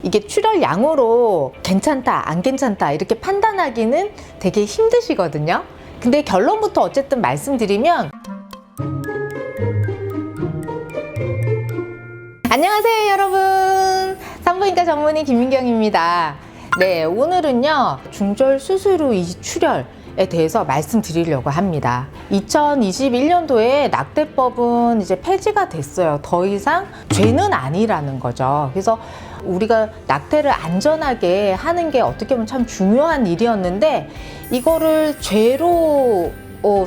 이게 출혈량으로 괜찮다, 안 괜찮다 이렇게 판단하기는 되게 힘드시거든요. 근데 결론부터 어쨌든 말씀드리면, 안녕하세요 여러분, 산부인과 전문의 김민경입니다. 네, 오늘은요 중절 수술 후 이 출혈에 대해서 말씀드리려고 합니다. 2021년도에 낙태법은 이제 폐지가 됐어요. 더 이상 죄는 아니라는 거죠. 그래서 우리가 낙태를 안전하게 하는 게 어떻게 보면 참 중요한 일이었는데, 이거를 죄로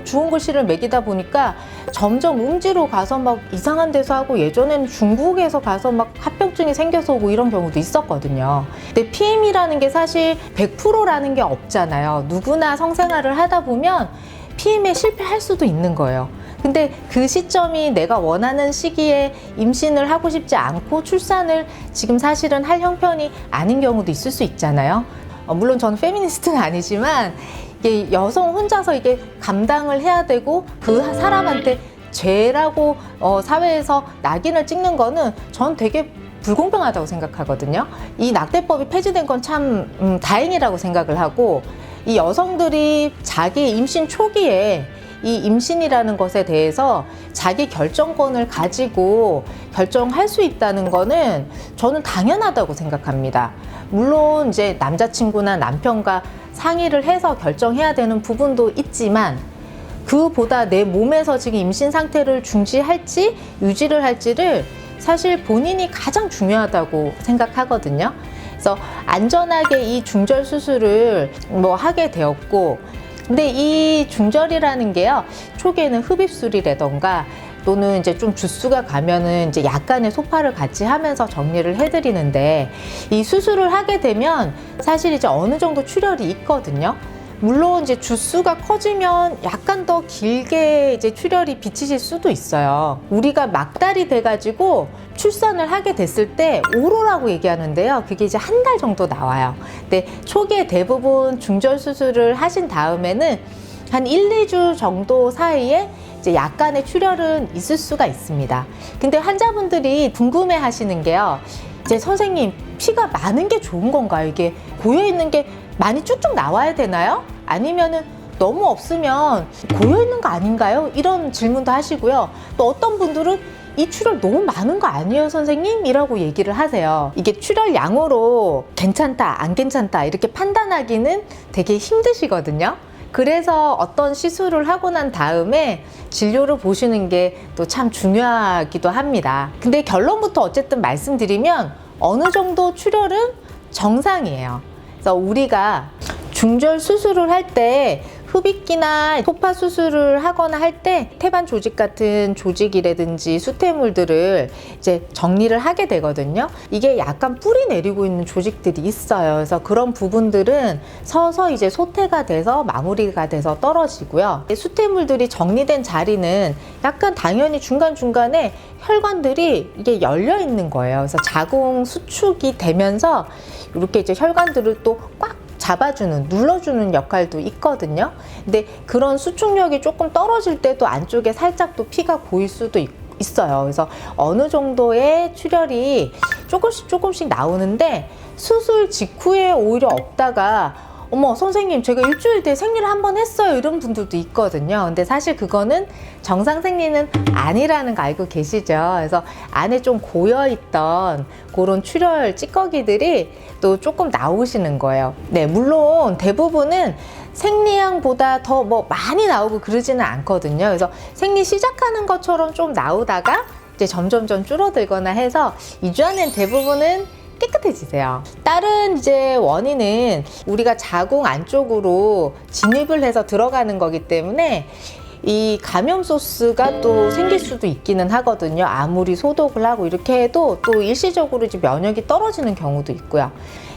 좋은 글씨를 매기다 보니까 점점 음지로 가서 막 이상한 데서 하고, 예전에는 중국에서 가서 막 합병증이 생겨서 오고 이런 경우도 있었거든요. 근데 PM이라는 게 사실 100%라는 게 없잖아요. 누구나 성생활을 하다 보면 PM에 실패할 수도 있는 거예요. 근데 그 시점이 내가 원하는 시기에 임신을 하고 싶지 않고 출산을 지금 사실은 할 형편이 아닌 경우도 있을 수 있잖아요. 물론 저는 페미니스트는 아니지만 이게 여성 혼자서 이게 감당을 해야 되고 그 사람한테 죄라고 사회에서 낙인을 찍는 거는 전 되게 불공평하다고 생각하거든요. 이 낙태법이 폐지된 건 참 다행이라고 생각을 하고, 이 여성들이 자기 임신 초기에 이 임신이라는 것에 대해서 자기 결정권을 가지고 결정할 수 있다는 거는 저는 당연하다고 생각합니다. 물론 이제 남자친구나 남편과 상의를 해서 결정해야 되는 부분도 있지만, 그보다 내 몸에서 지금 임신 상태를 중지할지 유지를 할지를 사실 본인이 가장 중요하다고 생각하거든요. 그래서 안전하게 이 중절 수술을 하게 되었고, 근데 이 중절이라는 게요, 초기에는 흡입술이라던가 또는 이제 좀 주수가 가면은 이제 약간의 소파를 같이 하면서 정리를 해드리는데, 이 수술을 하게 되면 사실 이제 어느 정도 출혈이 있거든요. 물론 이제 주수가 커지면 약간 더 길게 이제 출혈이 비치실 수도 있어요. 우리가 막달이 돼가지고 출산을 하게 됐을 때 오로라고 얘기하는데요, 그게 이제 한 달 정도 나와요. 근데 초기에 대부분 중절 수술을 하신 다음에는 한 1-2주 정도 사이에 이제 약간의 출혈은 있을 수가 있습니다. 근데 환자분들이 궁금해 하시는 게요, 이제 선생님, 피가 많은 게 좋은 건가요? 이게 고여있는 게 많이 쭉쭉 나와야 되나요? 아니면은 너무 없으면 고여있는 거 아닌가요? 이런 질문도 하시고요. 또 어떤 분들은 이 출혈 너무 많은 거 아니에요 선생님? 이라고 얘기를 하세요. 이게 출혈량으로 괜찮다, 안 괜찮다 이렇게 판단하기는 되게 힘드시거든요. 그래서 어떤 시술을 하고 난 다음에 진료를 보시는 게 또 참 중요하기도 합니다. 근데 결론부터 어쨌든 말씀드리면, 어느 정도 출혈은 정상이에요. 그래서 우리가 중절 수술을 할 때 흡입기나 소파 수술을 하거나 할 때 태반 조직 같은 조직이라든지 수태물들을 이제 정리를 하게 되거든요. 이게 약간 뿌리 내리고 있는 조직들이 있어요. 그래서 그런 부분들은 서서 이제 소태가 돼서 마무리가 돼서 떨어지고요. 수태물들이 정리된 자리는 약간 당연히 중간중간에 혈관들이 이게 열려 있는 거예요. 그래서 자궁 수축이 되면서 이렇게 이제 혈관들을 또 꽉 잡아주는, 눌러주는 역할도 있거든요. 근데 그런 수축력이 조금 떨어질 때도 안쪽에 살짝 또 피가 고일 수도 있어요. 그래서 어느 정도의 출혈이 조금씩 나오는데, 수술 직후에 오히려 없다가 어머 선생님, 제가 일주일 뒤에 생리를 한 번 했어요 이런 분들도 있거든요. 근데 사실 그거는 정상 생리는 아니라는 거 알고 계시죠? 그래서 안에 좀 고여있던 그런 출혈 찌꺼기들이 또 조금 나오시는 거예요. 네, 물론 대부분은 생리량보다 더 많이 나오고 그러지는 않거든요. 그래서 생리 시작하는 것처럼 좀 나오다가 이제 점점점 줄어들거나 해서 2주 안엔 대부분은 깨끗해지세요. 다른 이제 원인은 우리가 자궁 안쪽으로 진입을 해서 들어가는 거기 때문에 이 감염 소스가 또 생길 수도 있기는 하거든요. 아무리 소독을 하고 이렇게 해도 또 일시적으로 이제 면역이 떨어지는 경우도 있고요.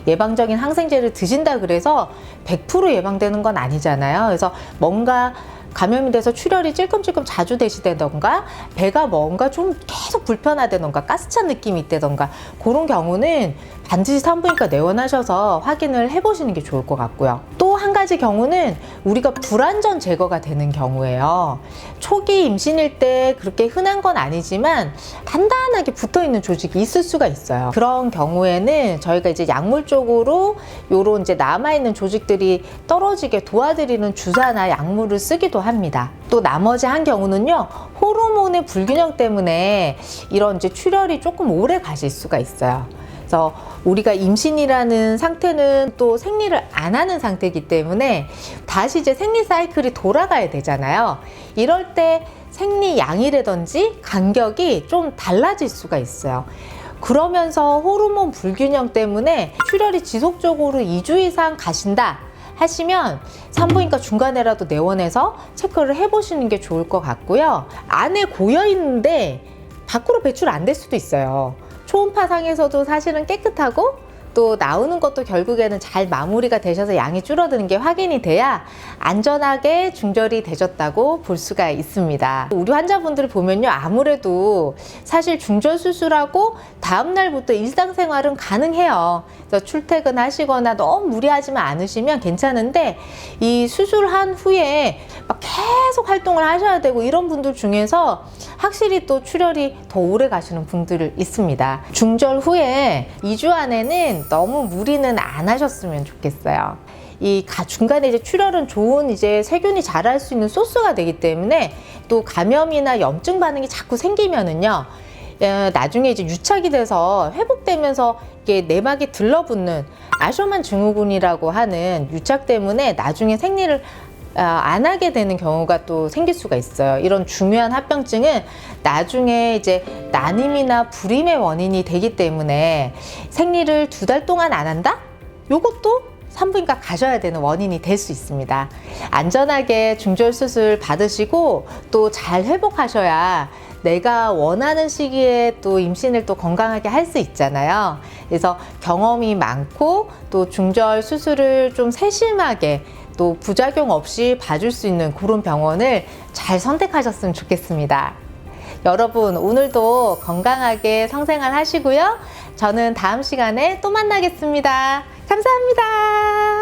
예방적인 항생제를 드신다 그래서 100% 예방되는 건 아니잖아요. 그래서 뭔가 감염이 돼서 출혈이 찔끔찔끔 자주 되시다던가, 배가 뭔가 좀 계속 불편하다던가, 가스찬 느낌이 있다던가, 그런 경우는 반드시 산부인과 내원하셔서 확인을 해보시는 게 좋을 것 같고요. 또 한 가지 경우는 우리가 불완전 제거가 되는 경우예요. 초기 임신일 때 그렇게 흔한 건 아니지만 단단하게 붙어있는 조직이 있을 수가 있어요. 그런 경우에는 저희가 이제 약물 쪽으로 요런 이제 남아있는 조직들이 떨어지게 도와드리는 주사나 약물을 쓰기도 합니다. 또 나머지 한 경우는요, 호르몬의 불균형 때문에 이런 이제 출혈이 조금 오래 가실 수가 있어요. 그래서 우리가 임신이라는 상태는 또 생리를 안 하는 상태이기 때문에 다시 이제 생리 사이클이 돌아가야 되잖아요. 이럴 때 생리 양이라든지 간격이 좀 달라질 수가 있어요. 그러면서 호르몬 불균형 때문에 출혈이 지속적으로 2주 이상 가신다 하시면 산부인과 중간에라도 내원해서 체크를 해보시는 게 좋을 것 같고요. 안에 고여 있는데 밖으로 배출 안 될 수도 있어요. 초음파상에서도 사실은 깨끗하고 또 나오는 것도 결국에는 잘 마무리가 되셔서 양이 줄어드는 게 확인이 돼야 안전하게 중절이 되셨다고 볼 수가 있습니다. 우리 환자분들을 보면요, 아무래도 사실 중절 수술하고 다음날부터 일상생활은 가능해요. 그래서 출퇴근하시거나 너무 무리하지만 않으시면 괜찮은데 이 수술한 후에 막 계속 활동을 하셔야 되고 이런 분들 중에서 확실히 또 출혈이 더 오래 가시는 분들 있습니다. 중절 후에 2주 안에는 너무 무리는 안 하셨으면 좋겠어요. 이 중간에 이제 출혈은 좋은 이제 세균이 자랄 수 있는 소스가 되기 때문에 또 감염이나 염증 반응이 자꾸 생기면은요, 나중에 이제 유착이 돼서 회복되면서 이게 내막에 들러붙는 아쇼만 증후군이라고 하는 유착 때문에 나중에 생리를 안 하게 되는 경우가 또 생길 수가 있어요. 이런 중요한 합병증은 나중에 이제 난임이나 불임의 원인이 되기 때문에 생리를 2달 동안 안 한다? 요것도 산부인과 가셔야 되는 원인이 될 수 있습니다. 안전하게 중절 수술 받으시고 또 잘 회복하셔야 내가 원하는 시기에 또 임신을 또 건강하게 할 수 있잖아요. 그래서 경험이 많고 또 중절 수술을 좀 세심하게 또 부작용 없이 봐줄 수 있는 그런 병원을 잘 선택하셨으면 좋겠습니다. 여러분, 오늘도 건강하게 성생활 하시고요. 저는 다음 시간에 또 만나겠습니다. 감사합니다.